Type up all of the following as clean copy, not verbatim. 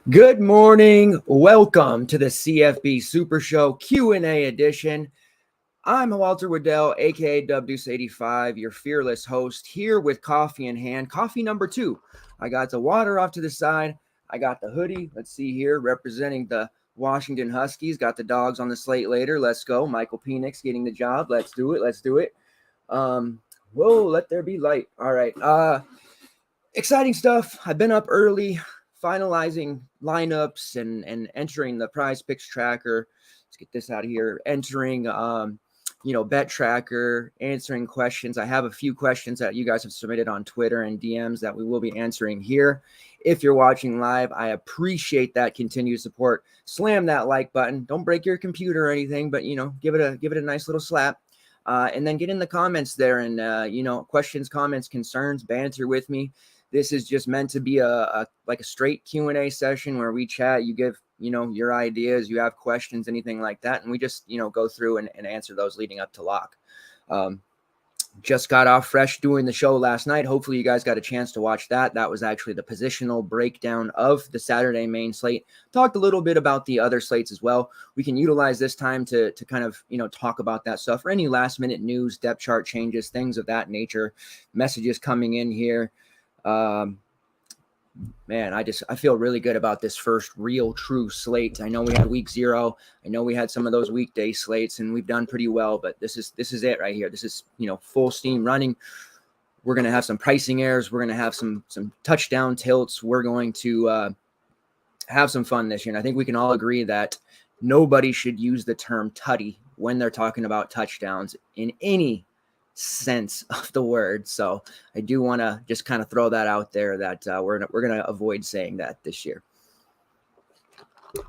Good morning. Welcome to the CFB Super Show Q&A edition. I'm Walter Waddell, aka WDeuce85, your fearless host, here with coffee in hand. Coffee number 2. I got the water off to the side. I got the hoodie. Let's see here, representing the Washington Huskies. Got the dogs on the slate later. Let's go. Michael Penix getting the job. Let's do it. Let's do it. Whoa, let there be light. All right. Exciting stuff. I've been up early, finalizing lineups and entering the prize picks tracker. Let's get this out of here. Entering, bet tracker, answering questions. I have a few questions that you guys have submitted on Twitter and DMs that we will be answering here. If you're watching live, I appreciate that continued support. Slam that like button. Don't break your computer or anything, but give it a nice little slap. And then get in the comments there and questions, comments, concerns, banter with me. This is just meant to be a straight Q&A session where we chat. You give, your ideas, you have questions, anything like that. And we just, go through and answer those leading up to lock. Just got off fresh doing the show last night. Hopefully you guys got a chance to watch that. That was actually the positional breakdown of the Saturday main slate. Talked a little bit about the other slates as well. We can utilize this time to kind of, talk about that stuff or any last minute news, depth chart changes, things of that nature, messages coming in here. I feel really good about this first real true slate. I know we had week 0. I know we had some of those weekday slates and we've done pretty well, but this is it right here. This is, full steam running. We're going to have some pricing errors. We're going to have some touchdown tilts. We're going to, have some fun this year. And I think we can all agree that nobody should use the term tutty when they're talking about touchdowns in any sense of the word. So I do want to just kind of throw that out there that we're going to avoid saying that this year.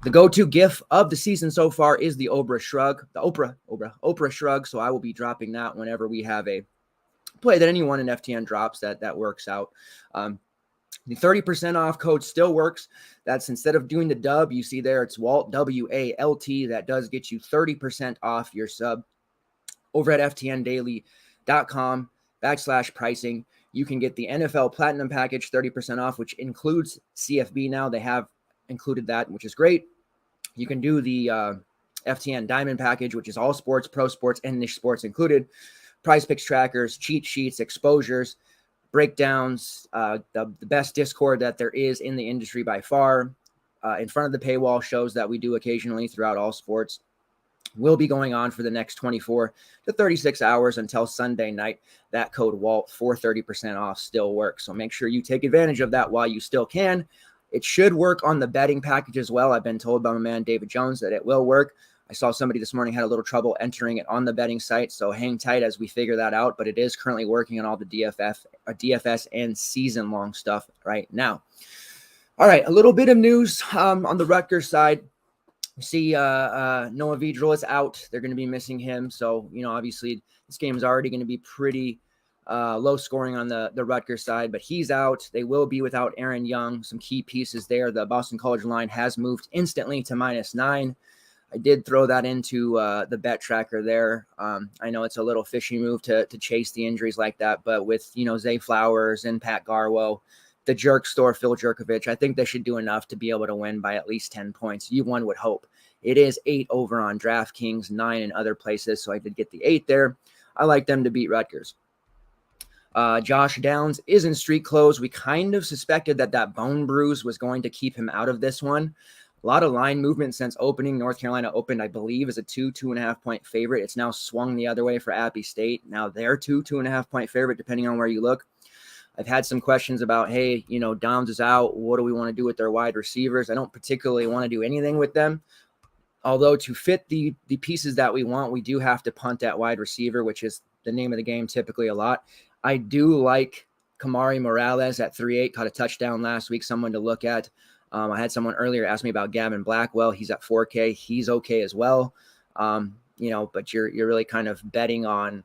The go-to GIF of the season so far is the Oprah shrug, the Oprah shrug. So I will be dropping that whenever we have a play that anyone in FTN drops that works out. The 30% off code still works. That's instead of doing the dub, you see there, it's Walt, W-A-L-T. That does get you 30% off your sub over at ftndaily.com/pricing. You can get the NFL Platinum Package 30% off, which includes CFB now. They have included that, which is great. You can do the FTN Diamond Package, which is all sports, pro sports, and niche sports included. Prize picks trackers, cheat sheets, exposures, breakdowns, the best Discord that there is in the industry by far. In front of the paywall shows that we do occasionally throughout all sports will be going on for the next 24 to 36 hours until Sunday night. That code WALT for 30% off still works. So make sure you take advantage of that while you still can. It should work on the betting package as well. I've been told by my man David Jones that it will work. I saw somebody this morning had a little trouble entering it on the betting site, so hang tight as we figure that out. But it is currently working on all the DFS and season-long stuff right now. All right, a little bit of news on the Rutgers side. We see Noah Vedral is out. They're going to be missing him. So, obviously this game is already going to be pretty low scoring on the Rutgers side, but he's out. They will be without Aaron Young, some key pieces there. The Boston College line has moved instantly to -9. I did throw that into the bet tracker there. I know it's a little fishy move to chase the injuries like that, but with, Zay Flowers and Pat Garwo, the jerk store, Phil Jerkovich, I think they should do enough to be able to win by at least 10 points. One would hope. It is 8 over on DraftKings, 9 in other places, so I did get the 8 there. I like them to beat Rutgers. Josh Downs is in street clothes. We kind of suspected that bone bruise was going to keep him out of this one. A lot of line movement since opening. North Carolina opened, I believe, as a 2.5 point favorite. It's now swung the other way for Appy State. Now they're 2.5 point favorite, depending on where you look. I've had some questions about, hey, Downs is out. What do we want to do with their wide receivers? I don't particularly want to do anything with them. Although to fit the pieces that we want, we do have to punt at wide receiver, which is the name of the game typically a lot. I do like Kamari Morales at 3.8, caught a touchdown last week, someone to look at. I had someone earlier ask me about Gavin Blackwell. He's at 4K. He's okay as well. But you're really kind of betting on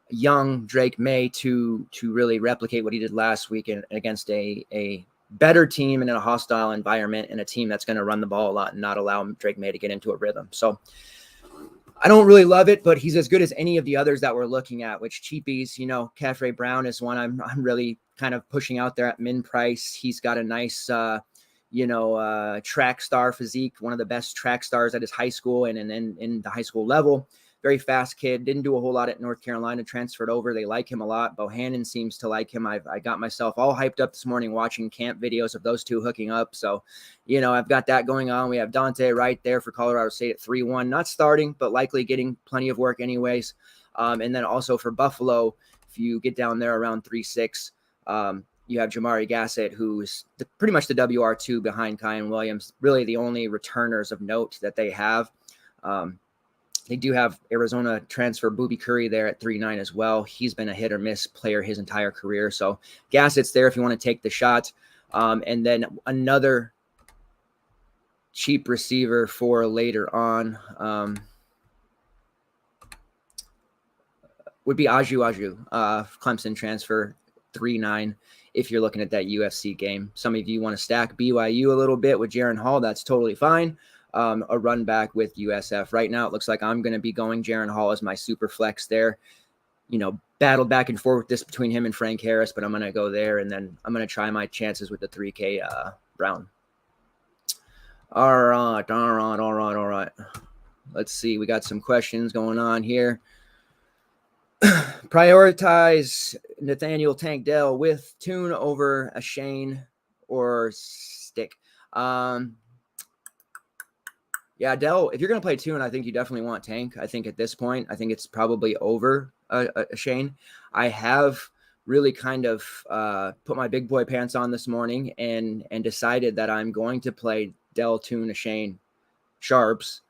young Drake May to really replicate what he did last week against a better team and in a hostile environment and a team that's going to run the ball a lot and not allow Drake May to get into a rhythm. So I don't really love it, but he's as good as any of the others that we're looking at, which cheapies, Caffrey Brown is one I'm really kind of pushing out there at min price. He's got a nice, track star physique, one of the best track stars at his high school and in the high school level. Very fast kid. Didn't do a whole lot at North Carolina. Transferred over. They like him a lot. Bohannon seems to like him. I got myself all hyped up this morning watching camp videos of those two hooking up. So, I've got that going on. We have Dante right there for Colorado State at 3-1. Not starting, but likely getting plenty of work anyways. And then also for Buffalo, if you get down there around 3-6, you have Jamari Gassett, who's pretty much the WR2 behind Kyan Williams, really the only returners of note that they have. They do have Arizona transfer Booby Curry there at 3-9 as well. He's been a hit or miss player his entire career. So Gassett's there if you want to take the shot. And then another cheap receiver for later on would be Aju, Clemson transfer 3-9. If you're looking at that UFC game, some of you want to stack BYU a little bit with Jaron Hall. That's totally fine. A run back with USF. Right now, it looks like I'm going to be going Jaron Hall as my super flex there. Battled back and forth with this between him and Frank Harris, but I'm going to go there, and then I'm going to try my chances with the 3K Brown. All right. Let's see. We got some questions going on here. Prioritize Nathaniel Tank Dell with Tune over a Shane or Stick. Yeah, Dell, if you're going to play Tune, I think you definitely want Tank. I think at this point, I think it's probably over a Shane. I have really kind of put my big boy pants on this morning and decided that I'm going to play Dell, Tune, a Shane sharps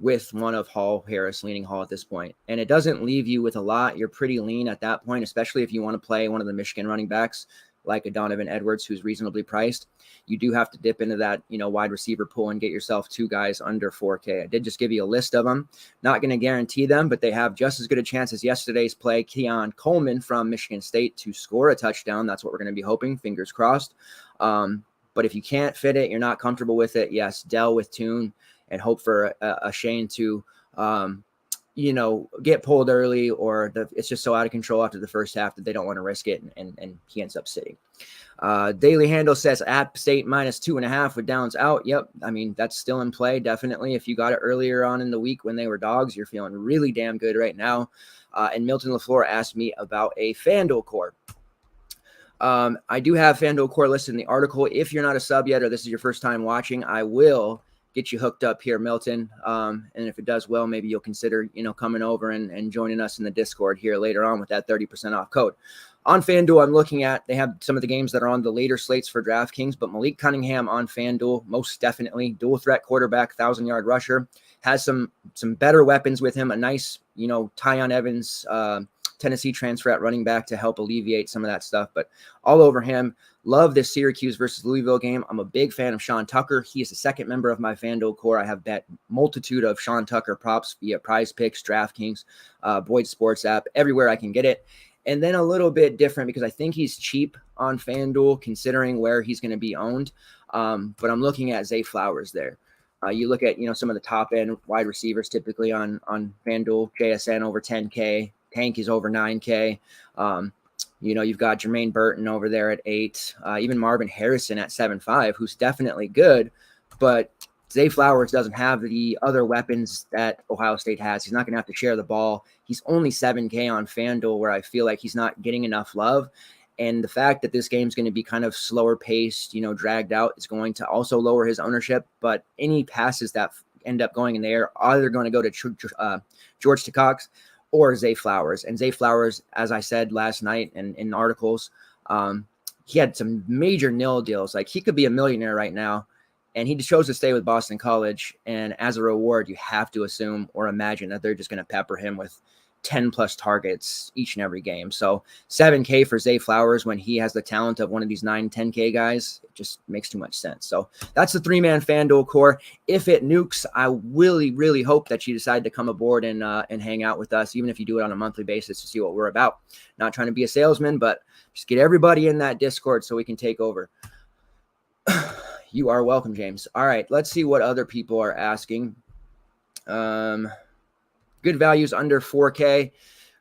with one of Hall, Harris, leaning Hall at this point. And it doesn't leave you with a lot. You're pretty lean at that point, especially if you want to play one of the Michigan running backs like a Donovan Edwards, who's reasonably priced. You do have to dip into that, wide receiver pool and get yourself two guys under 4K. I did just give you a list of them. Not going to guarantee them, but they have just as good a chance as yesterday's play, Keon Coleman from Michigan State, to score a touchdown. That's what we're going to be hoping, fingers crossed. But if you can't fit it, you're not comfortable with it, yes, Dell with Tune and hope for a Shane to get pulled early, or it's just so out of control after the first half that they don't want to risk it, and he ends up sitting. Daily Handle says App State -2.5 with Downs out. Yep. I mean, that's still in play. Definitely. If you got it earlier on in the week when they were dogs, you're feeling really damn good right now. And Milton LaFleur asked me about a FanDuel core. I do have FanDuel core listed in the article. If you're not a sub yet, or this is your first time watching, I will get you hooked up here, Milton. And if it does well, maybe you'll consider, coming over and joining us in the Discord here later on with that 30% off code. On FanDuel, I'm looking at, they have some of the games that are on the later slates for DraftKings, but Malik Cunningham on FanDuel, most definitely. Dual threat quarterback, 1,000-yard rusher. Has some better weapons with him. A nice, Tyon Evans, Tennessee transfer at running back to help alleviate some of that stuff. But all over him. Love this Syracuse versus Louisville game. I'm a big fan of Sean Tucker. He is the second member of my FanDuel core. I have bet multitude of Sean Tucker props via PrizePicks, DraftKings, Boyd Sports app, everywhere I can get it. And then a little bit different because I think he's cheap on FanDuel considering where he's going to be owned. But I'm looking at Zay Flowers there. You look at, some of the top end wide receivers typically on FanDuel, JSN over 10K, Tank is over 9K. You've got Jermaine Burton over there at 8, even Marvin Harrison at 7.5, who's definitely good, but Zay Flowers doesn't have the other weapons that Ohio State has. He's not going to have to share the ball. He's only 7K on FanDuel, where I feel like he's not getting enough love. And the fact that this game's going to be kind of slower paced, dragged out, is going to also lower his ownership. But any passes that end up going in the air are either going to go to George Cox or Zay Flowers. And Zay Flowers, as I said last night in articles, he had some major nil deals. Like, he could be a millionaire right now, and he chose to stay with Boston College. And as a reward, you have to assume or imagine that they're just going to pepper him with 10 plus targets each and every game. So 7K for Zay Flowers when he has the talent of one of these 9-10K guys, it just makes too much sense. So that's the 3-man FanDuel core. If it nukes, I really, really hope that you decide to come aboard and hang out with us, even if you do it on a monthly basis, to see what we're about. Not trying to be a salesman, but just get everybody in that Discord so we can take over. You are welcome, James. All right, let's see what other people are asking. Good values under 4K.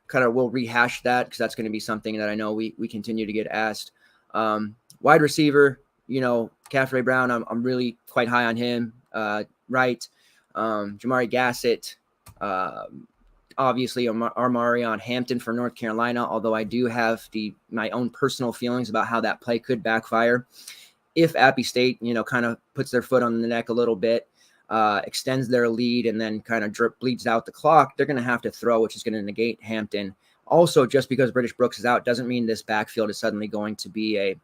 Kind of we'll rehash that because that's going to be something that I know we continue to get asked. Wide receiver, Caffrey Brown, I'm really quite high on him. Right. Jamari Gassett, obviously Armarion Hampton for North Carolina, although I do have my own personal feelings about how that play could backfire. If Appy State, kind of puts their foot on the neck a little bit, extends their lead, and then kind of bleeds out the clock, they're going to have to throw, which is going to negate Hampton. Also, just because British Brooks is out doesn't mean this backfield is suddenly going to be a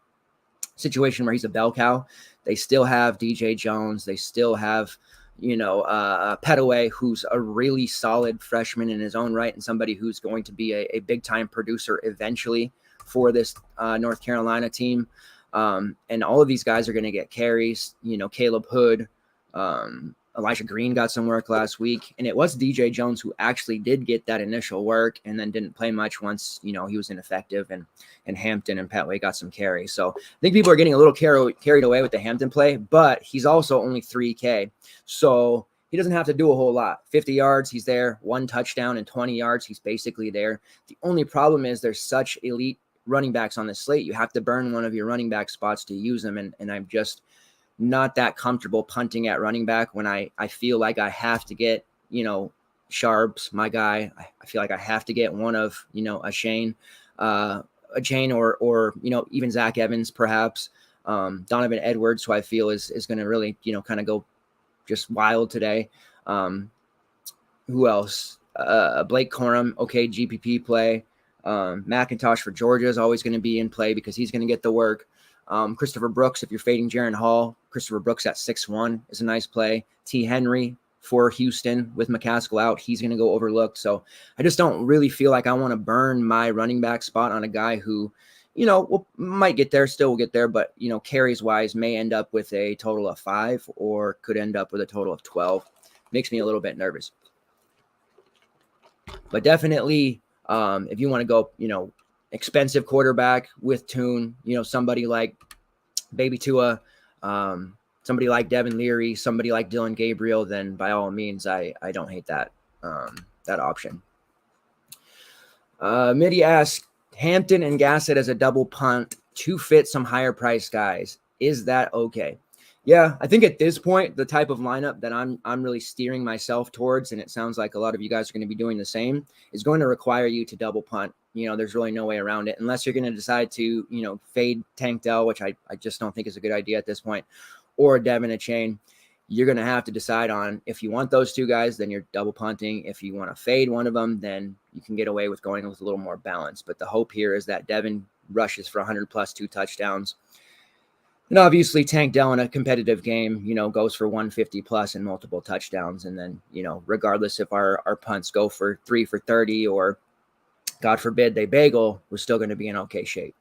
situation where he's a bell cow. They still have DJ Jones. They still have, Petaway, who's a really solid freshman in his own right and somebody who's going to be a big-time producer eventually for this North Carolina team. And all of these guys are going to get carries. Caleb Hood, Elijah Green got some work last week, and it was DJ Jones who actually did get that initial work and then didn't play much once, he was ineffective, and Hampton and Petway got some carries. So I think people are getting a little carried away with the Hampton play, but he's also only 3K. So he doesn't have to do a whole lot. 50 yards, he's there. 1 touchdown and 20 yards, he's basically there. The only problem is there's such elite running backs on the slate. You have to burn one of your running back spots to use them. And I'm just not that comfortable punting at running back when I feel like I have to get, Sharps, my guy. I feel like I have to get one of, a Shane or even Zach Evans, perhaps, Donovan Edwards, who I feel is going to really, kind of go just wild today. Who else? Blake Corum. Okay. GPP play. McIntosh for Georgia is always going to be in play because he's going to get the work. Christopher Brooks, if you're fading Jaron Hall, Christopher Brooks at 6'1" is a nice play. T. Henry for Houston with McCaskill out, he's going to go overlooked. So I just don't really feel like I want to burn my running back spot on a guy who, might get there, still will get there, but, carries wise may end up with a total of 5 or could end up with a total of 12. Makes me a little bit nervous. But definitely, if you want to go, expensive quarterback with Tune, somebody like Baby Tua, somebody like Devin Leary, somebody like Dylan Gabriel, then by all means, I don't hate that option. Midi asks, Hampton and Gassett as a double punt to fit some higher priced guys. Is that okay? Yeah, I think at this point, the type of lineup that I'm really steering myself towards, and it sounds like a lot of you guys are going to be doing the same, is going to require you to double punt. There's really no way around it unless you're going to decide to, fade Tank Dell, which I just don't think is a good idea at this point, or Devin Achane. You're going to have to decide on if you want those two guys, then you're double punting. If you want to fade one of them, then you can get away with going with a little more balance. But the hope here is that Devin rushes for 100 plus 2 touchdowns. And obviously Tank Dell in a competitive game, goes for 150 plus and multiple touchdowns. And then, regardless if our punts go for 3 for 30 or God forbid they bagel, we're still going to be in okay shape.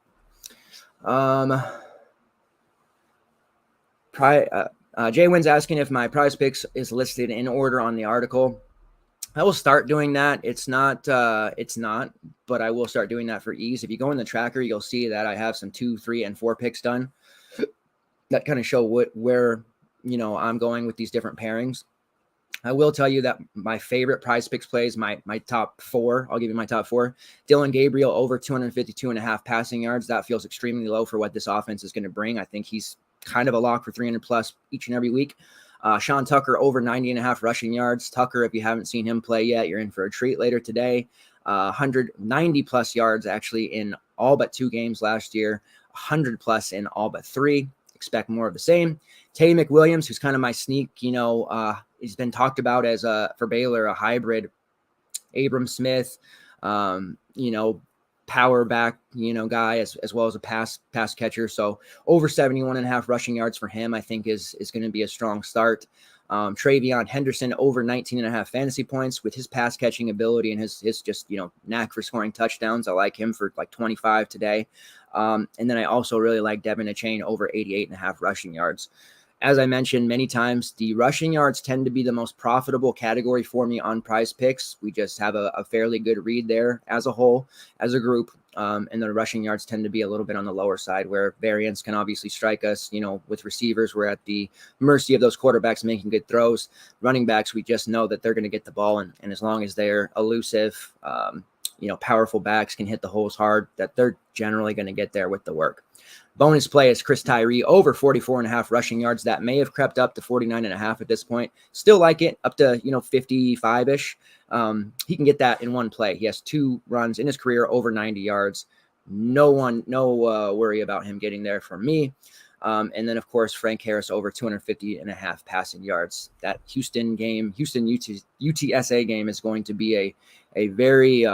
Jay Wynn's asking if my prize picks is listed in order on the article. I will start doing that. It's not, but I will start doing that for ease. If you go in the tracker, you'll see that I have some 2, 3, and 4 picks done that kind of show where I'm going with these different pairings. I will tell you that my favorite prize picks plays, my top 4, I'll give you my top 4. Dylan Gabriel over 252.5 passing yards. That feels extremely low for what this offense is going to bring. I think he's kind of a lock for 300 plus each and every week. Sean Tucker over 90.5 rushing yards. Tucker, if you haven't seen him play yet, you're in for a treat later today. 190 plus yards actually in all but 2 games last year. 100 plus in all but 3. Expect more of the same. Tay McWilliams, who's kind of my sneak, he's been talked about as for Baylor, a hybrid Abram Smith, power back, guy as well as a pass catcher. So over 71.5 rushing yards for him, I think is going to be a strong start. Travion Henderson over 19.5 fantasy points with his pass catching ability and his just, knack for scoring touchdowns. I like him for like 25 today. And then I also really like Devin Achane over 88.5 rushing yards. As I mentioned many times, the rushing yards tend to be the most profitable category for me on Prize Picks. We just have a fairly good read there as a whole, as a group. And the rushing yards tend to be a little bit on the lower side where variance can obviously strike us. With receivers, we're at the mercy of those quarterbacks making good throws. Running backs, we just know that they're going to get the ball. And as long as they're elusive, powerful backs can hit the holes hard, that they're generally going to get there with the work. Bonus play is Chris Tyree over 44.5 rushing yards. That may have crept up to 49.5 at this point. Still like it up to, 55-ish. He can get that in one play. He has 2 runs in his career over 90 yards. No worry about him getting there for me. And then, of course, Frank Harris over 250.5 passing yards. That Houston UTSA game is going to be a very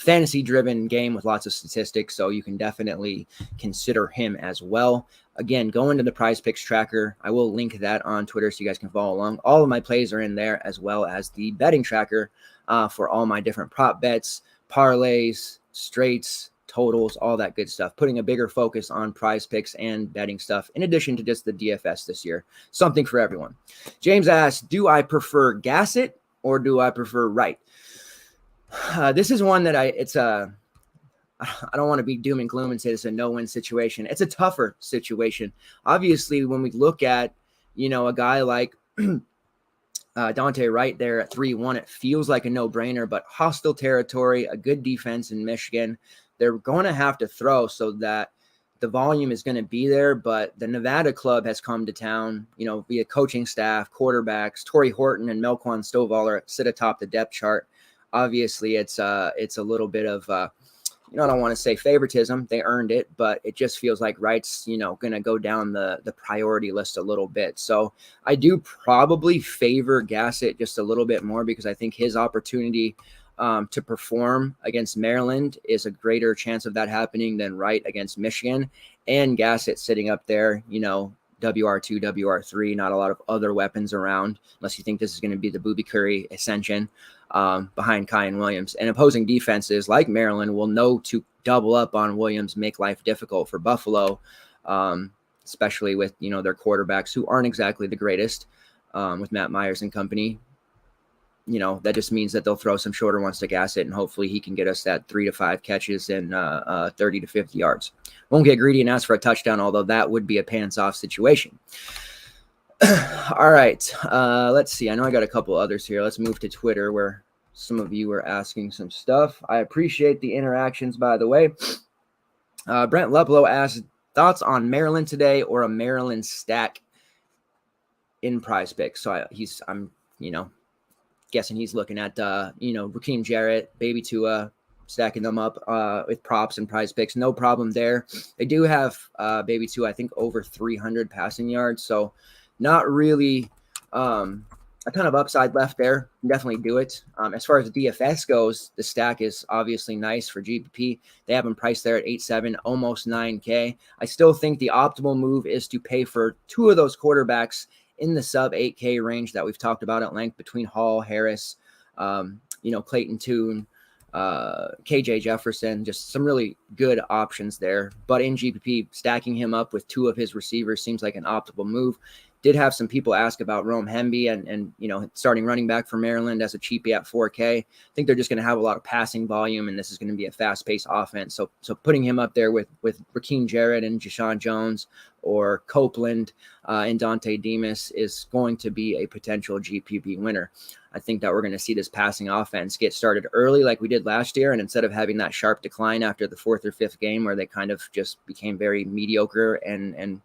fantasy-driven game with lots of statistics, so you can definitely consider him as well. Again, go into the Prize Picks tracker. I will link that on Twitter so you guys can follow along. All of my plays are in there, as well as the betting tracker for all my different prop bets, parlays, straights, totals, all that good stuff. Putting a bigger focus on Prize Picks and betting stuff, in addition to just the DFS this year. Something for everyone. James asks, do I prefer Gassett or do I prefer Wright? This is one that I don't want to be doom and gloom and say this is a no-win situation. It's a tougher situation. Obviously, when we look at, a guy like Dante Wright there at 3-1, it feels like a no-brainer, but hostile territory, a good defense in Michigan. They're going to have to throw so that the volume is going to be there, but the Nevada club has come to town, via coaching staff, quarterbacks. Torrey Horton and Melquan Stovall sit atop the depth chart. Obviously, it's a little bit of, I don't want to say favoritism. They earned it, but it just feels like Wright's, going to go down the priority list a little bit. So I do probably favor Gassett just a little bit more because I think his opportunity to perform against Maryland is a greater chance of that happening than Wright against Michigan. And Gassett sitting up there, WR2, WR3, not a lot of other weapons around unless you think this is going to be the Booby Curry ascension behind Kyan Williams. And opposing defenses like Maryland will know to double up on Williams, make life difficult for Buffalo, especially with, their quarterbacks who aren't exactly the greatest with Matt Myers and company. That just means that they'll throw some shorter ones to Gassett, and hopefully he can get us that 3 to 5 catches and 30 to 50 yards. Won't get greedy and ask for a touchdown, although that would be a pants-off situation. All right, let's see. I know I got a couple others here. Let's move to Twitter where some of you are asking some stuff. I appreciate the interactions, by the way. Brent Luplow asked, thoughts on Maryland today or a Maryland stack in Prize Picks? So I'm guessing he's looking at, Raheem Jarrett, Baby Tua, stacking them up with props and Prize Picks. No problem there. They do have Baby Tua, I think, over 300 passing yards. So not really a ton of upside left there. Definitely do it. As far as the DFS goes, the stack is obviously nice for GPP. They have them priced there at 8.7, almost 9K. I still think the optimal move is to pay for 2 of those quarterbacks in the sub 8K range that we've talked about at length between Hall, Harris, Clayton Tune, KJ Jefferson, just some really good options there. But in GPP, stacking him up with 2 of his receivers seems like an optimal move. Did have some people ask about Rome Hemby and starting running back for Maryland as a cheapie at 4K. I think they're just going to have a lot of passing volume, and this is going to be a fast-paced offense. So putting him up there with Raheem Jarrett and Jashawn Jones or Copeland and Dante Demas is going to be a potential GPP winner. I think that we're going to see this passing offense get started early like we did last year, and instead of having that sharp decline after the 4th or 5th game where they kind of just became very mediocre and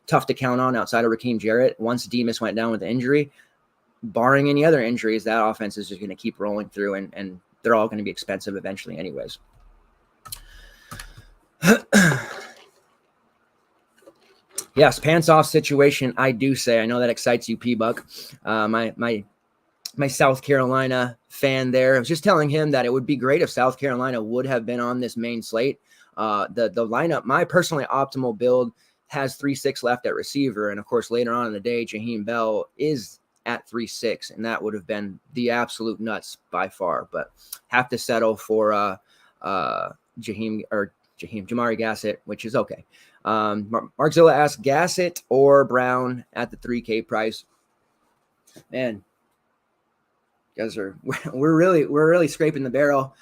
tough to count on outside of Raheem Jarrett. Once Demas went down with the injury, barring any other injuries, that offense is just going to keep rolling through, and they're all going to be expensive eventually anyways. Yes, pants off situation, I do say. I know that excites you, P-Buck. My South Carolina fan there. I was just telling him that it would be great if South Carolina would have been on this main slate. The lineup, my personally optimal build, has 3.6 left at receiver. And of course, later on in the day, Jaheim Bell is at 3.6, and that would have been the absolute nuts by far. But have to settle for Jamari Gassett, which is okay. Markzilla asked Gassett or Brown at the 3K price. Man, guys we're really scraping the barrel.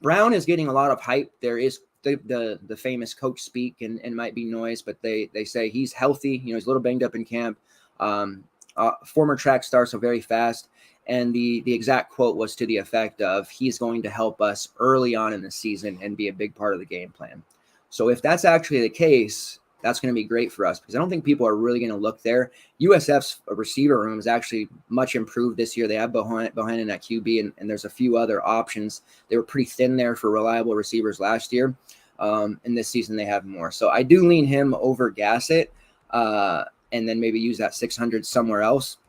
Brown is getting a lot of hype. There is the famous coach speak and might be noise, but they say he's healthy. He's a little banged up in camp. Former track star, so very fast. And the exact quote was to the effect of, he's going to help us early on in the season and be a big part of the game plan. So if that's actually the case, that's going to be great for us, because I don't think people are really going to look there. USF's receiver room is actually much improved this year. They have behind in that QB, and there's a few other options. They were pretty thin there for reliable receivers last year. And this season they have more. So I do lean him over Gassett, and then maybe use that 600 somewhere else.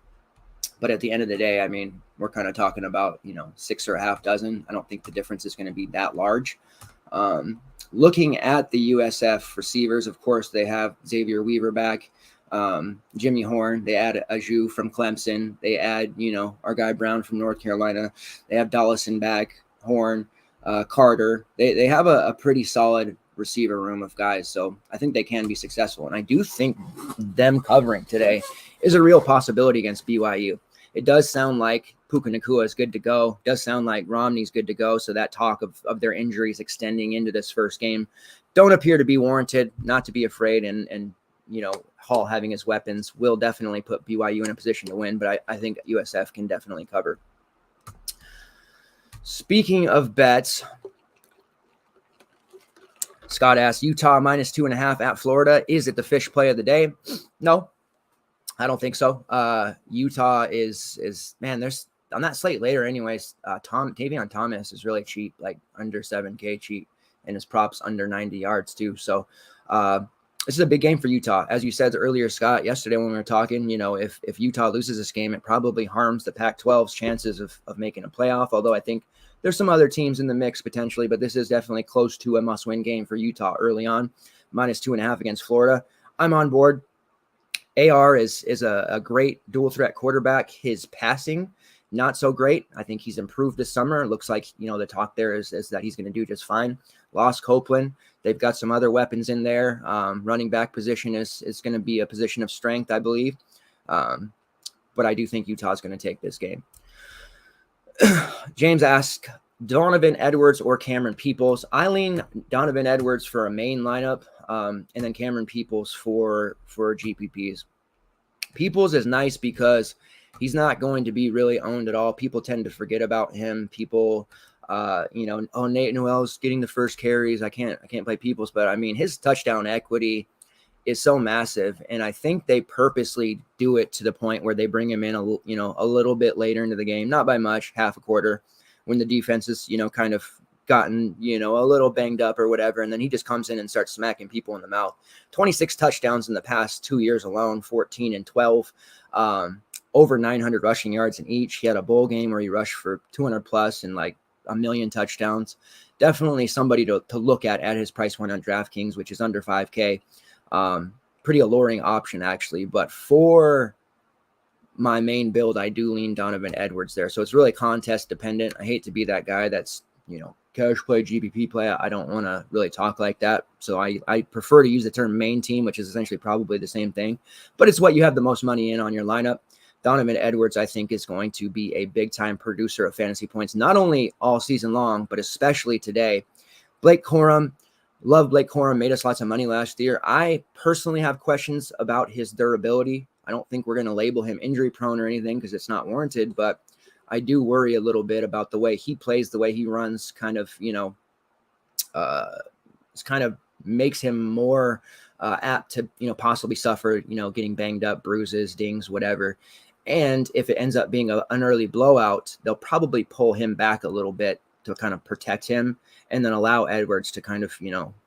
But at the end of the day, I mean, we're kind of talking about, 6 or a half dozen. I don't think the difference is going to be that large. Looking at the USF receivers, of course, they have Xavier Weaver back, Jimmy Horn. They add Aju from Clemson. They add, our guy Brown from North Carolina. They have Dollison back, Horn, Carter. They have a pretty solid receiver room of guys. So I think they can be successful. And I do think them covering today is a real possibility against BYU. It does sound like Puka Nacua is good to go. It does sound like Romney's good to go. So that talk of their injuries extending into this first game don't appear to be warranted. Not to be afraid. And Hall having his weapons will definitely put BYU in a position to win. But I think USF can definitely cover. Speaking of bets, Scott asks, Utah -2.5 at Florida. Is it the fish play of the day? No, I don't think so. Utah is man, there's on that slate later anyways. Tavion Thomas is really cheap, like under 7K cheap, and his props under 90 yards too. So this is a big game for Utah. As you said earlier, Scott, yesterday when we were talking, if Utah loses this game, it probably harms the Pac-12's chances of making a playoff. Although I think there's some other teams in the mix potentially, but this is definitely close to a must-win game for Utah early on. -2.5 against Florida. I'm on board. AR is a great dual threat quarterback. His passing, not so great. I think he's improved this summer. It looks like, the talk there is that he's going to do just fine. Lost Copeland. They've got some other weapons in there. Running back position is going to be a position of strength, I believe. But I do think Utah's going to take this game. James asks, Donovan Edwards or Cameron Peoples? I lean Donovan Edwards for a main lineup, and then Cameron Peoples for GPPs. Peoples is nice because he's not going to be really owned at all. People tend to forget about him. People, Nate Noel's getting the first carries. I can't play Peoples, but I mean, his touchdown equity is so massive, and I think they purposely do it to the point where they bring him in a little bit later into the game, not by much, half a quarter, when the defense is kind of gotten a little banged up or whatever, and then he just comes in and starts smacking people in the mouth. 26 touchdowns in the past 2 years alone, 14 and 12, over 900 rushing yards in each. He had a bowl game where he rushed for 200 plus and like a million touchdowns. Definitely somebody to look at his price point on DraftKings, which is under 5K. Pretty alluring option actually, but for my main build, I do lean Donovan Edwards there. So it's really contest dependent. I hate to be that guy that's, cash play, GPP play. I don't want to really talk like that. So I prefer to use the term main team, which is essentially probably the same thing, but it's what you have the most money in on your lineup. Donovan Edwards, I think, is going to be a big time producer of fantasy points, not only all season long, but especially today. Blake Corum, love Blake Corum, made us lots of money last year. I personally have questions about his durability. I don't think we're going to label him injury prone or anything because it's not warranted, but I do worry a little bit about the way he plays, the way he runs, kind of, it's kind of makes him more apt to, possibly suffer, getting banged up, bruises, dings, whatever. And if it ends up being an early blowout, they'll probably pull him back a little bit to kind of protect him and then allow Edwards to kind of,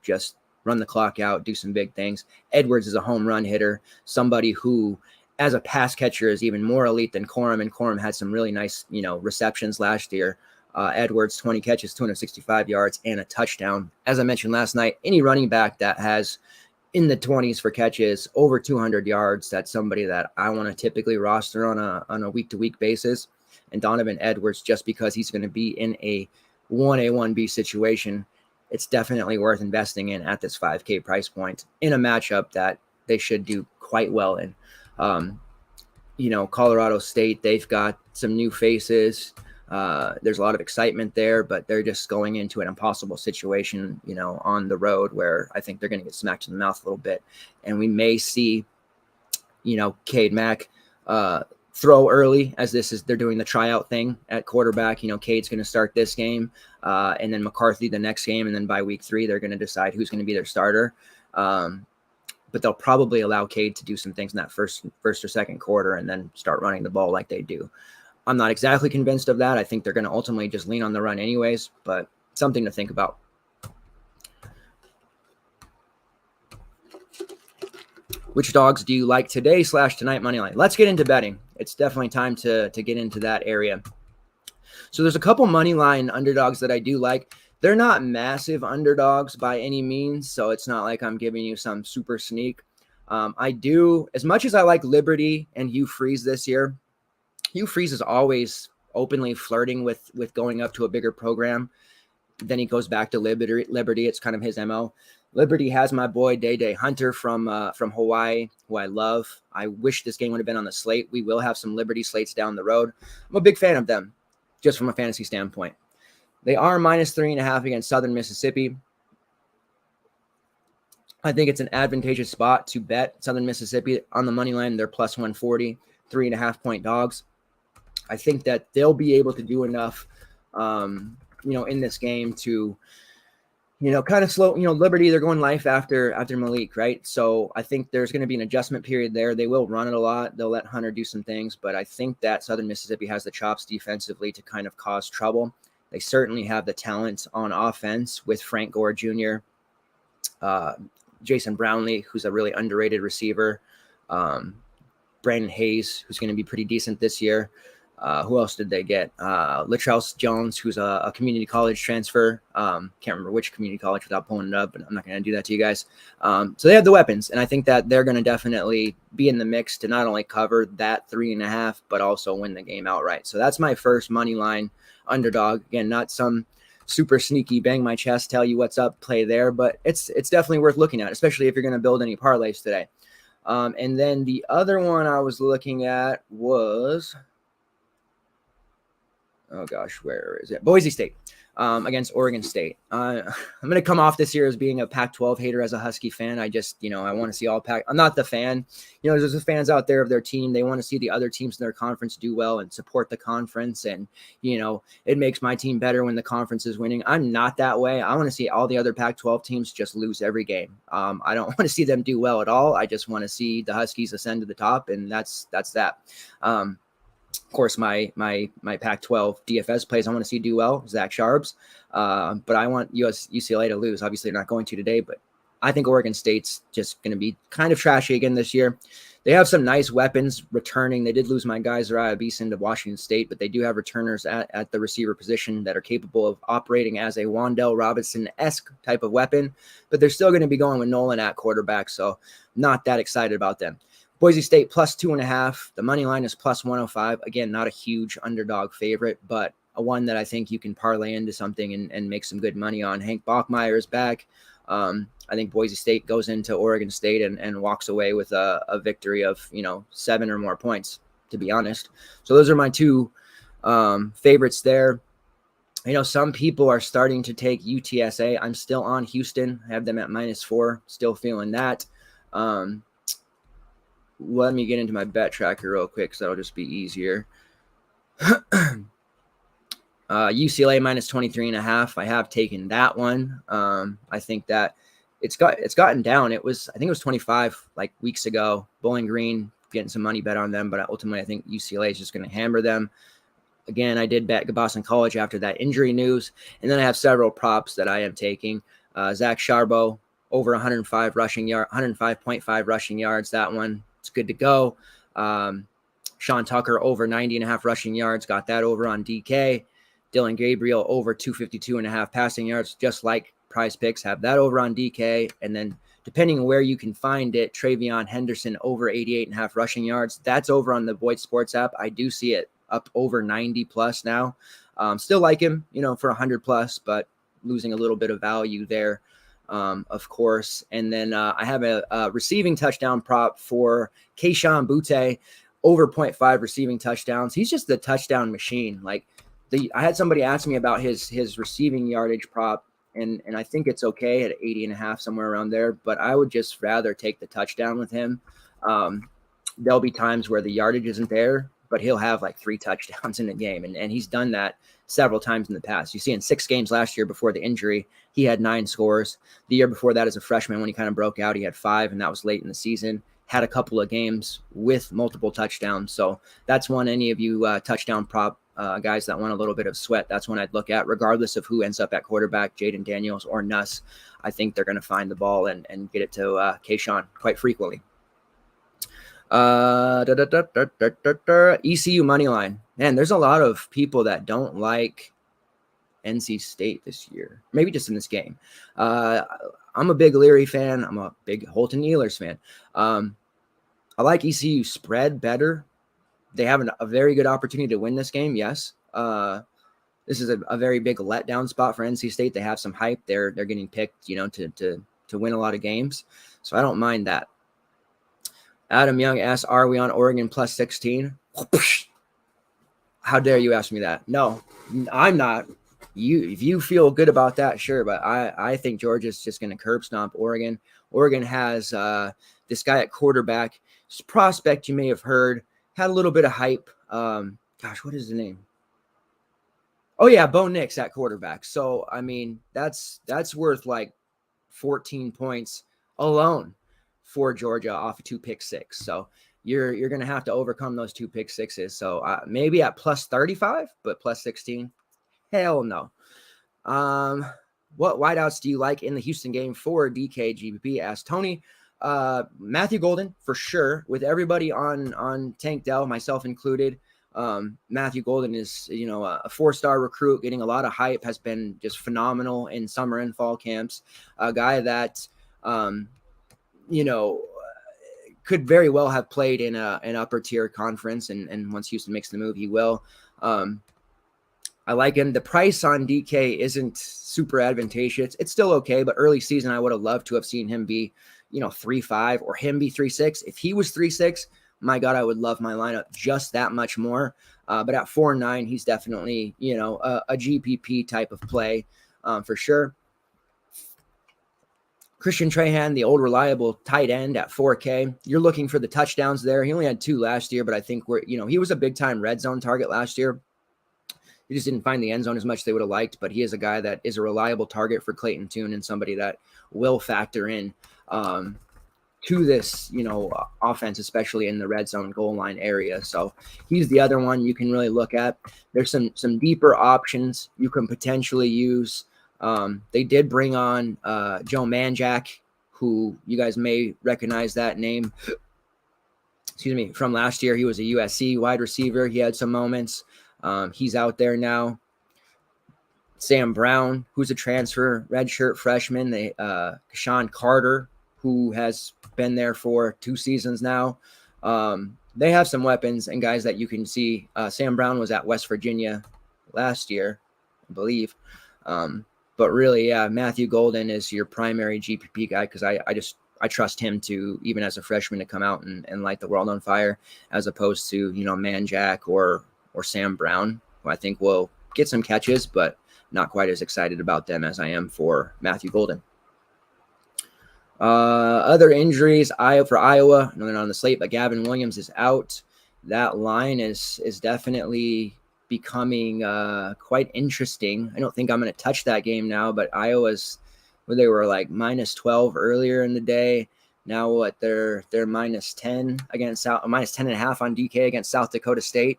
just run the clock out, do some big things. Edwards is a home run hitter, somebody who, as a pass catcher, is even more elite than Corum, and Corum had some really nice, receptions last year. Edwards, 20 catches, 265 yards, and a touchdown. As I mentioned last night, any running back that has in the 20s for catches, over 200 yards, that's somebody that I want to typically roster on a week-to-week basis. And Donovan Edwards, just because he's going to be in a 1A, 1B situation, it's definitely worth investing in at this 5K price point in a matchup that they should do quite well in. Colorado State, they've got some new faces. There's a lot of excitement there, but they're just going into an impossible situation, on the road where I think they're going to get smacked in the mouth a little bit. And we may see, Cade Mack, throw early, as they're doing the tryout thing at quarterback. Cade's going to start this game, and then McCarthy the next game, and then by week 3 they're going to decide who's going to be their starter. But they'll probably allow Cade to do some things in that first or second quarter, and then start running the ball like they do. I'm not exactly convinced of that. I think they're going to ultimately just lean on the run anyways, but something to think about. Which dogs do you like today / tonight money line? Let's get into betting. It's definitely time to get into that area. So there's a couple money line underdogs that I do like. They're not massive underdogs by any means, so it's not like I'm giving you some super sneak. I do, as much as I like Liberty and Hugh Freeze this year, Hugh Freeze is always openly flirting with going up to a bigger program. Then he goes back to Liberty. It's kind of his MO. Liberty has my boy Day Hunter from Hawaii, who I love. I wish this game would have been on the slate. We will have some Liberty slates down the road. I'm a big fan of them, just from a fantasy standpoint. They are -3.5 against Southern Mississippi. I think it's an advantageous spot to bet Southern Mississippi on the money line. They're +140, 3.5-point dogs. I think that they'll be able to do enough, in this game to, kind of slow, Liberty, they're going life after Malik, right? So I think there's going to be an adjustment period there. They will run it a lot. They'll let Hunter do some things, but I think that Southern Mississippi has the chops defensively to kind of cause trouble. They certainly have the talent on offense with Frank Gore Jr., Jason Brownlee, who's a really underrated receiver, Brandon Hayes, who's going to be pretty decent this year. Who else did they get? Latrell Jones, who's a community college transfer. Can't remember which community college without pulling it up, but I'm not going to do that to you guys. So they have the weapons, and I think that they're going to definitely be in the mix to not only cover that 3.5, but also win the game outright. So that's my first money line underdog. Again, not some super sneaky bang my chest, tell you what's up play there, but it's definitely worth looking at, especially if you're going to build any parlays today. And then the other one I was looking at was, oh gosh, where is it? Boise State against Oregon State. I'm going to come off this year as being a Pac-12 hater as a Husky fan. I just, I want to see all Pac. I'm not the fan. There's the fans out there of their team. They want to see the other teams in their conference do well and support the conference. And, it makes my team better when the conference is winning. I'm not that way. I want to see all the other Pac-12 teams just lose every game. I don't want to see them do well at all. I just want to see the Huskies ascend to the top, and that's that. Of course, my Pac-12 DFS plays I want to see do well, Zach Sharps, but I want UCLA to lose. Obviously, they're not going to today, but I think Oregon State's just going to be kind of trashy again this year. They have some nice weapons returning. They did lose my guy Zariah Beeson to Washington State, but they do have returners at the receiver position that are capable of operating as a Wandell Robinson-esque type of weapon, but they're still going to be going with Nolan at quarterback, so not that excited about them. Boise State +2.5. The money line is +105. Again, not a huge underdog favorite, but a one that I think you can parlay into something and make some good money on. Hank Bachmeier is back. I think Boise State goes into Oregon State and walks away with a victory of 7 or more points, to be honest. So those are my two favorites there. Some people are starting to take UTSA. I'm still on Houston. I have them at -4. Still feeling that. Let me get into my bet tracker real quick, so that'll just be easier. UCLA -23.5. I have taken that one. I think that it's gotten down. I think it was 25 like weeks ago. Bowling Green getting some money bet on them, but ultimately I think UCLA is just going to hammer them. Again, I did bet Boston College after that injury news, and then I have several props that I am taking. Zach Charbonnet over 105.5 rushing yards. That one. It's good to go. Sean Tucker over 90.5 rushing yards. Got that over on DK. Dylan Gabriel over 252.5 passing yards, just like Prize Picks have that over on DK. And then depending on where you can find it, Travion Henderson over 88.5 rushing yards. That's over on the Void Sports app. I do see it up over 90 plus now. Still like him, for 100 plus, but losing a little bit of value there. Of course. And then I have a receiving touchdown prop for Kayshon Boutte, over 0.5 receiving touchdowns. He's just the touchdown machine. I had somebody ask me about his receiving yardage prop, and I think it's okay at 80.5, somewhere around there, but I would just rather take the touchdown with him. There'll be times where the yardage isn't there, but he'll have like 3 touchdowns in a game. And he's done that several times in the past. You see in 6 games last year before the injury, he had 9 scores. The year before that as a freshman, when he kind of broke out, he had 5, and that was late in the season. Had a couple of games with multiple touchdowns. So that's one, any of you touchdown prop guys that want a little bit of sweat, that's one I'd look at, regardless of who ends up at quarterback, Jaden Daniels or Nuss. I think they're going to find the ball and get it to Kayshawn quite frequently. ECU money line. Man, there's a lot of people that don't like NC State this year, maybe just in this game. I'm a big Leary fan. I'm a big Holton Ehlers fan. I like ECU spread better. They have a very good opportunity to win this game. Yes. This is a very big letdown spot for NC State. They have some hype. They're getting picked, to win a lot of games. So I don't mind that. Adam Young asks, are we on Oregon plus 16? How dare you ask me that? No, I'm not. If you feel good about that, sure. But I think Georgia's just going to curb stomp Oregon. Oregon has this guy at quarterback. This prospect you may have heard. Had a little bit of hype. Gosh, what is his name? Oh, yeah, Bo Nix at quarterback. So, I mean, that's worth like 14 points alone for Georgia off of 2 pick six. So you're going to have to overcome those 2 pick sixes. So maybe at plus 35, but plus 16, hell no. What wideouts do you like in the Houston game for DKGBP? Asked Tony. Matthew Golden for sure, with everybody on Tank Dell, myself included. Matthew Golden is, a 4-star recruit, getting a lot of hype, has been just phenomenal in summer and fall camps. A guy that, could very well have played in an upper tier conference. And once Houston makes the move, he will. I like him. The price on DK isn't super advantageous. It's still okay, but early season, I would have loved to have seen him be, 3.5 or him be 3.6. If he was 3.6, my God, I would love my lineup just that much more. But at 4.9, he's definitely, a GPP type of play for sure. Christian Trahan, the old reliable tight end at 4K. You're looking for the touchdowns there. He only had 2 last year, but I think he was a big time red zone target last year. He just didn't find the end zone as much as they would have liked, but he is a guy that is a reliable target for Clayton Tune and somebody that will factor in to this, offense, especially in the red zone goal line area. So he's the other one you can really look at. There's some deeper options you can potentially use. They did bring on Joe Manjack, who you guys may recognize that name. Excuse me, from last year. He was a USC wide receiver. He had some moments. He's out there now. Sam Brown, who's a transfer, redshirt freshman. Keshawn Carter, who has been there for 2 seasons now. They have some weapons and guys that you can see. Sam Brown was at West Virginia last year, I believe. But really, yeah, Matthew Golden is your primary GPP guy because I trust him to, even as a freshman, to come out and light the world on fire, as opposed to, Manjack or Sam Brown, who I think will get some catches, but not quite as excited about them as I am for Matthew Golden. Other injuries, for Iowa, another on the slate, but Gavin Williams is out. That line is definitely becoming quite interesting. I don't think I'm going to touch that game now, but Iowa's, where they were like minus 12 earlier in the day. Now what, they're minus 10 against minus 10.5 on DK against South Dakota State.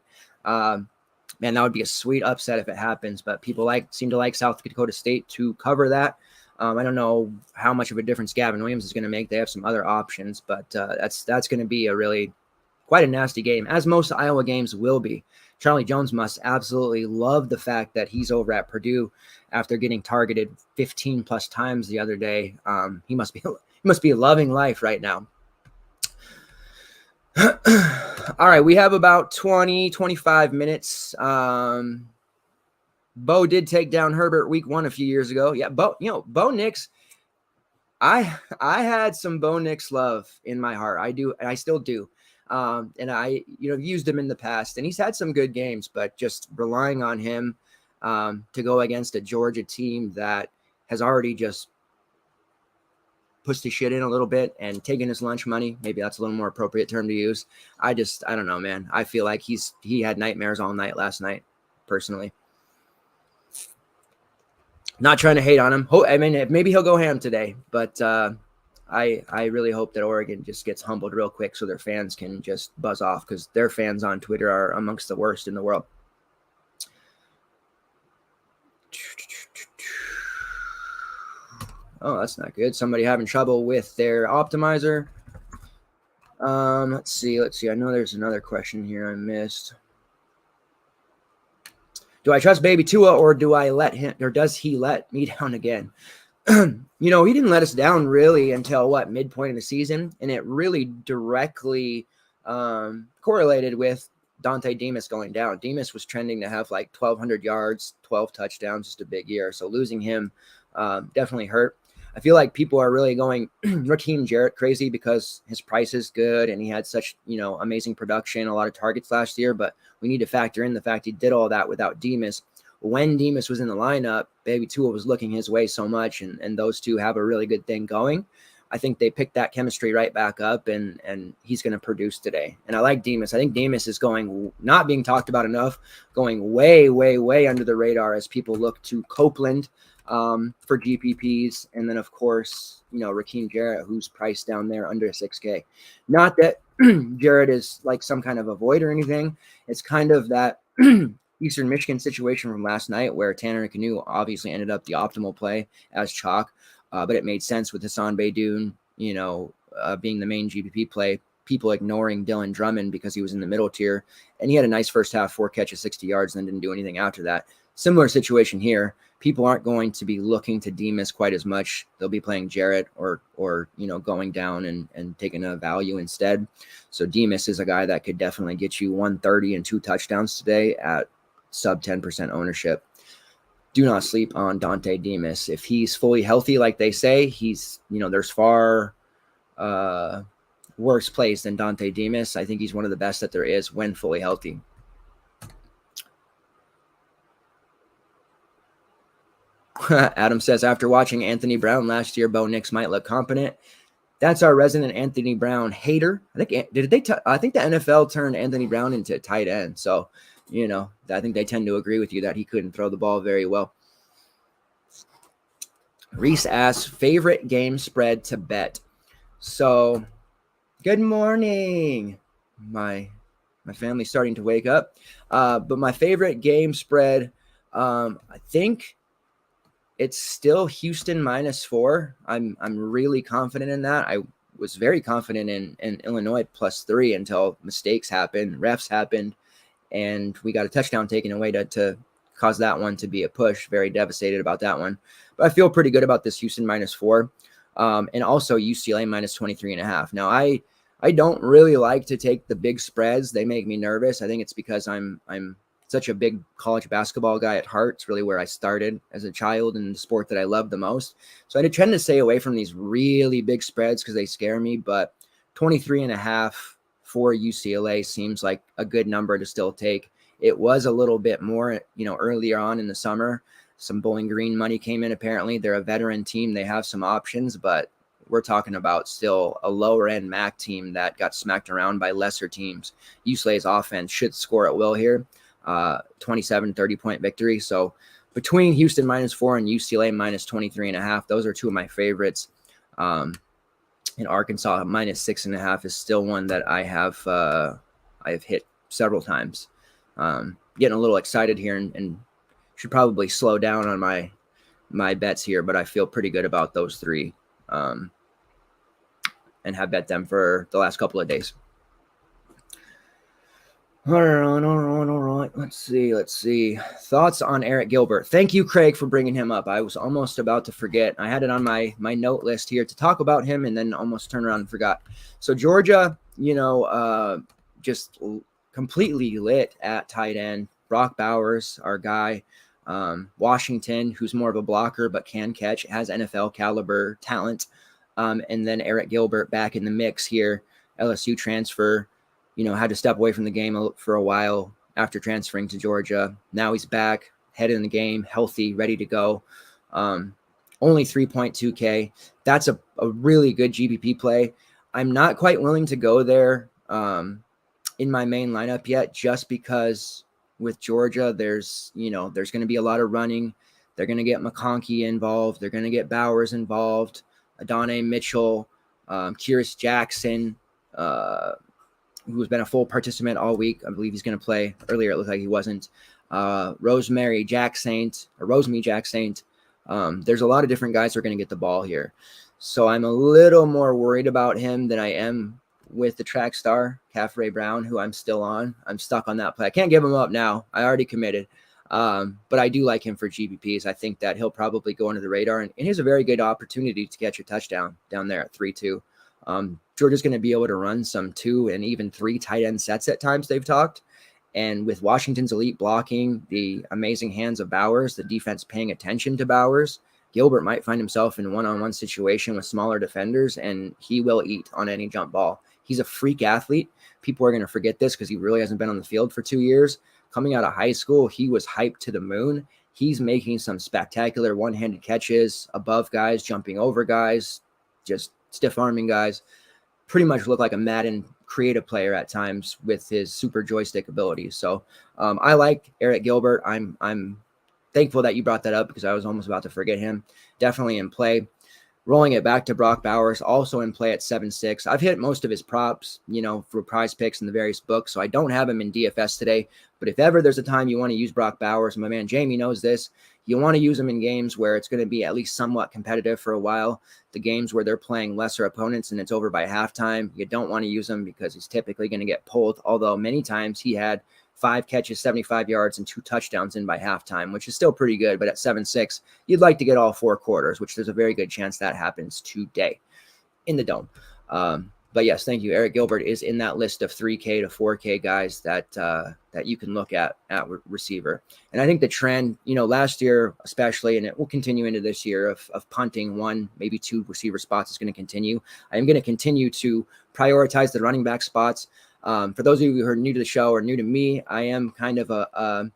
Man, that would be a sweet upset if it happens, but people seem to like South Dakota State to cover that. I don't know how much of a difference Gavin Williams is going to make. They have some other options, but that's going to be a really quite a nasty game, as most Iowa games will be. Charlie Jones must absolutely love the fact that he's over at Purdue after getting targeted 15 plus times the other day. He must be loving life right now. All right, we have about 25 minutes. Bo did take down Herbert week 1 a few years ago. Yeah, Bo Nix. I had some Bo Nix love in my heart. I do, and I still do. And I, used him in the past, and he's had some good games, but just relying on him to go against a Georgia team that has already just pussy shit in a little bit and taking his lunch money. Maybe that's a little more appropriate term to use. I don't know, man. I feel like he had nightmares all night last night, personally. Not trying to hate on him. I mean, maybe he'll go ham today, but I really hope that Oregon just gets humbled real quick so their fans can just buzz off, because their fans on Twitter are amongst the worst in the world. Oh, that's not good. Somebody having trouble with their optimizer. Let's see. I know there's another question here I missed. Do I trust Baby Tua, or does he let me down again? He didn't let us down really until midpoint of the season, and it really directly correlated with Dante Demas going down. Demas was trending to have 1,200 yards, 12 touchdowns, just a big year. So losing him definitely hurt. I feel like people are really going Raheem Jarrett crazy because his price is good and he had such, amazing production, a lot of targets last year. But we need to factor in the fact he did all that without Demas. When Demas was in the lineup, Baby Tua was looking his way so much, and those two have a really good thing going. I think they picked that chemistry right back up, and he's going to produce today. And I like Demas. I think Demas is not being talked about enough, going way, way, way under the radar as people look to Copeland for GPPs. And then, of course, Raheem Jarrett, who's priced down there under 6K. Not that Jarrett is like some kind of a void or anything. It's kind of that Eastern Michigan situation from last night where Tanner and Canu obviously ended up the optimal play as chalk. But it made sense with Hassan Beydoun, being the main GPP play, people ignoring Dylan Drummond because he was in the middle tier. And he had a nice first half, 4 catches, 60 yards, and then didn't do anything after that. Similar situation here. People aren't going to be looking to Demas quite as much. They'll be playing Jarrett or going down and taking a value instead. So Demas is a guy that could definitely get you 130 and 2 touchdowns today at sub 10% ownership. Do not sleep on Dante Demas. If he's fully healthy, like they say, he's, there's far worse plays than Dante Demas. I think he's one of the best that there is when fully healthy. Adam says, after watching Anthony Brown last year, Bo Nix might look competent. That's our resident Anthony Brown hater. I think the NFL turned Anthony Brown into a tight end. So, I think they tend to agree with you that he couldn't throw the ball very well. Reese asks, favorite game spread to bet. So, good morning. My family's starting to wake up. But my favorite game spread, I think it's still Houston -4. I'm really confident in that. I was very confident in Illinois +3 until mistakes happened, refs happened, and we got a touchdown taken away to cause that one to be a push. Very devastated about that one. But I feel pretty good about this Houston -4. And also UCLA -23.5. Now, I don't really like to take the big spreads. They make me nervous. I think it's because I'm such a big college basketball guy at heart. It's really where I started as a child in the sport that I love the most. So I tend to stay away from these really big spreads because they scare me. But 23.5 for UCLA seems like a good number to still take. It was a little bit more, earlier on in the summer. Some Bowling Green money came in. Apparently they're a veteran team. They have some options, but we're talking about still a lower end MAC team that got smacked around by lesser teams. UCLA's offense should score at will here. 27, 30-point victory. So between Houston -4 and UCLA -23.5, those are two of my favorites. And Arkansas -6.5 is still one that I have hit several times. Getting a little excited here and should probably slow down on my bets here, but I feel pretty good about those three and have bet them for the last couple of days. All right. Let's see. Thoughts on Eric Gilbert. Thank you, Craig, for bringing him up. I was almost about to forget. I had it on my note list here to talk about him and then almost turned around and forgot. So Georgia, just completely lit at tight end. Brock Bowers, our guy. Washington, who's more of a blocker but can catch, has NFL caliber talent. And then Eric Gilbert back in the mix here. LSU transfer. Had to step away from the game for a while after transferring to Georgia. Now he's back, head in the game, healthy, ready to go. only 3.2K. That's a really good GPP play. I'm not quite willing to go there in my main lineup yet, just because with Georgia, there's going to be a lot of running. They're going to get McConkey involved. They're going to get Bowers involved, Adonai Mitchell, Kyrus Jackson, who's been a full participant all week. I believe he's going to play. Earlier, it looked like he wasn't. Rosemary Jack Saint. There's a lot of different guys who are going to get the ball here. So I'm a little more worried about him than I am with the track star, Caffrey Brown, who I'm still on. I'm stuck on that play. I can't give him up now. I already committed. But I do like him for GPPs. I think that he'll probably go under the radar. And here's a very good opportunity to catch a touchdown down there at 3-2. Georgia's going to be able to run some 2 and even 3 tight end sets at times, they've talked. And with Washington's elite blocking, the amazing hands of Bowers, the defense paying attention to Bowers, Gilbert might find himself in a one-on-one situation with smaller defenders, and he will eat on any jump ball. He's a freak athlete. People are going to forget this because he really hasn't been on the field for 2 years. Coming out of high school, he was hyped to the moon. He's making some spectacular one-handed catches above guys, jumping over guys, just stiff-arming guys. Pretty much look like a Madden creative player at times with his super joystick abilities. So I like Eric Gilbert. I'm thankful that you brought that up because I was almost about to forget him. Definitely in play. Rolling it back to Brock Bowers, also in play at 7.6. I've hit most of his props, for prize picks in the various books, so I don't have him in DFS today. But if ever there's a time you want to use Brock Bowers, my man Jamie knows this, you want to use him in games where it's going to be at least somewhat competitive for a while. The games where they're playing lesser opponents and it's over by halftime, you don't want to use him because he's typically going to get pulled, although many times he had 5 catches, 75 yards, and 2 touchdowns in by halftime, which is still pretty good. But at 7.6, you'd like to get all 4 quarters, which there's a very good chance that happens today in the Dome. But yes, thank you. Eric Gilbert is in that list of 3K to 4K guys that you can look at receiver. And I think the trend, last year especially, and it will continue into this year of punting 1, maybe 2 receiver spots is going to continue. I am going to continue to prioritize the running back spots. For those of you who are new to the show or new to me, I am kind of a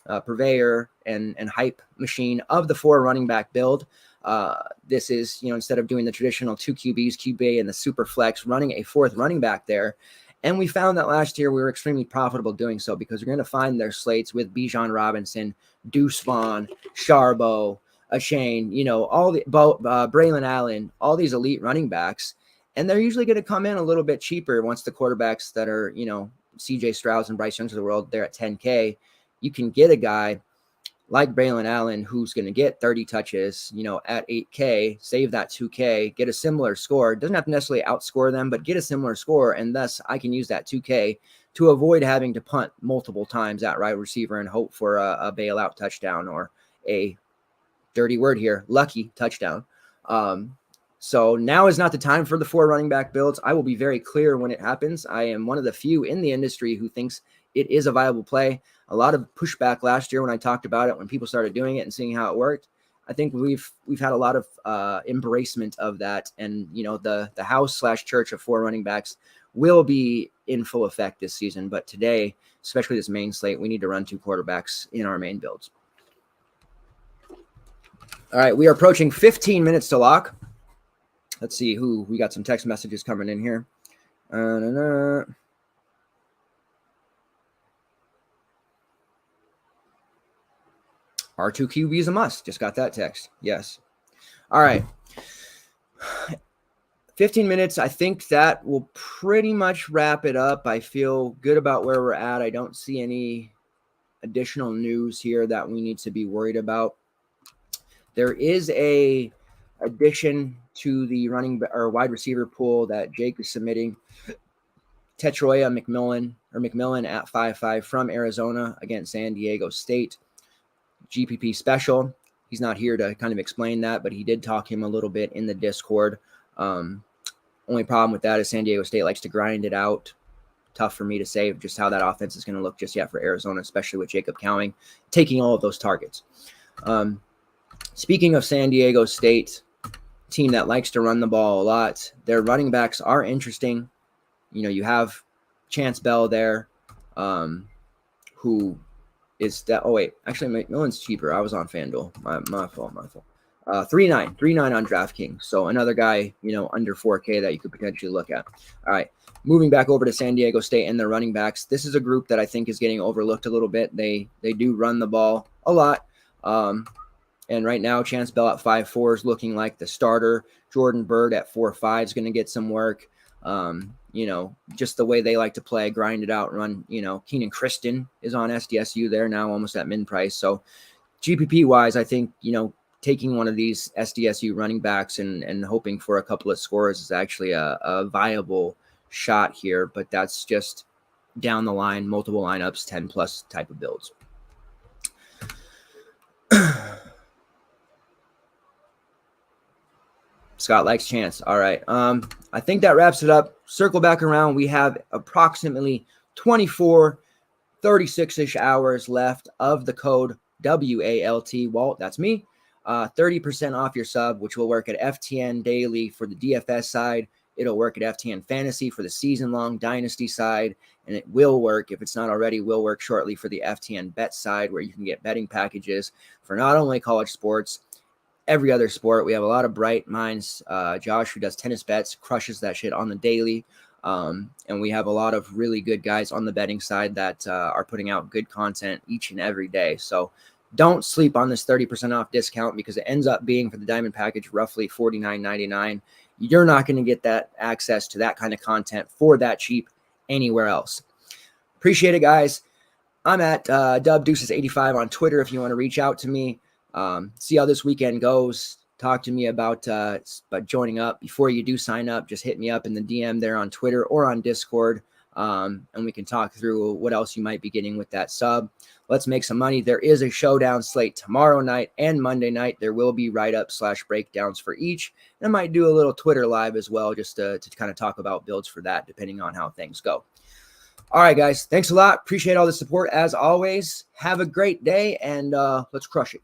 purveyor and hype machine of the 4 running back build. This is, instead of doing the traditional 2 QBs, QB, and the super flex, running a 4th running back there. And we found that last year we were extremely profitable doing so because we're going to find their slates with Bijan Robinson, Deuce Vaughn, Charbot, Achane, all the Braylon Allen, all these elite running backs. And they're usually going to come in a little bit cheaper once the quarterbacks that are, CJ Stroud and Bryce Young of the world, they're at 10K. You can get a guy like Braylon Allen who's going to get 30 touches, at 8K, save that 2K, get a similar score. Doesn't have to necessarily outscore them, but get a similar score. And thus I can use that 2K to avoid having to punt multiple times at right receiver and hope for a bailout touchdown or a dirty word here, lucky touchdown. So now is not the time for the 4 running back builds. I will be very clear when it happens. I am one of the few in the industry who thinks it is a viable play. A lot of pushback last year when I talked about it, when people started doing it and seeing how it worked. I think we've had a lot of embracement of that. And, the house/church of 4 running backs will be in full effect this season. But today, especially this main slate, we need to run 2 quarterbacks in our main builds. All right, we are approaching 15 minutes to lock. Let's see who we got. Some text messages coming in here. R2 QB is a must. Just got that text. Yes. All right. 15 minutes. I think that will pretty much wrap it up. I feel good about where we're at. I don't see any additional news here that we need to be worried about. There is a addition to the running or wide receiver pool that Jake is submitting. Tetroya McMillan at 5.5 from Arizona against San Diego State. GPP special. He's not here to kind of explain that, but he did talk him a little bit in the Discord. Only problem with that is San Diego State likes to grind it out. Tough for me to say just how that offense is going to look just yet for Arizona, especially with Jacob Cowing taking all of those targets. Speaking of San Diego State, team that likes to run the ball a lot, their running backs are interesting. You have Chance Bell there, who is that. Oh, wait, actually, McMillan's cheaper. I was on FanDuel. My fault. 3.9 on DraftKings. So another guy, under 4K that you could potentially look at. All right. Moving back over to San Diego State and their running backs. This is a group that I think is getting overlooked a little bit. They do run the ball a lot. And right now, Chance Bell at 5.4 is looking like the starter. Jordan Byrd at 4.5 is going to get some work. Just the way they like to play, grind it out, run. Keenan Kristen is on SDSU there now, almost at min price. So GPP wise, I think, taking one of these SDSU running backs and hoping for a couple of scores is actually a viable shot here, but that's just down the line, multiple lineups, 10 plus type of builds. Scott likes Chance. All right. I think that wraps it up. Circle back around. We have approximately 24, 36-ish hours left of the code WALT. Walt, that's me. 30% off your sub, which will work at FTN Daily for the DFS side. It'll work at FTN Fantasy for the season-long Dynasty side. And it will work, if it's not already, will work shortly for the FTN Bet side, where you can get betting packages for not only college sports, every other sport. We have a lot of bright minds. Josh, who does tennis bets, crushes that shit on the daily. And we have a lot of really good guys on the betting side that are putting out good content each and every day. So don't sleep on this 30% off discount, because it ends up being, for the diamond package, roughly $49.99. You're not going to get that access to that kind of content for that cheap anywhere else. Appreciate it, guys. I'm at DubDeuces85 on Twitter if you want to reach out to me. See how this weekend goes. Talk to me about joining up. Before you do sign up, just hit me up in the DM there on Twitter or on Discord, and we can talk through what else you might be getting with that sub. Let's make some money. There is a showdown slate tomorrow night and Monday night. There will be write-up/breakdowns for each. And I might do a little Twitter live as well, just to kind of talk about builds for that, depending on how things go. All right, guys. Thanks a lot. Appreciate all the support as always. Have a great day, and let's crush it.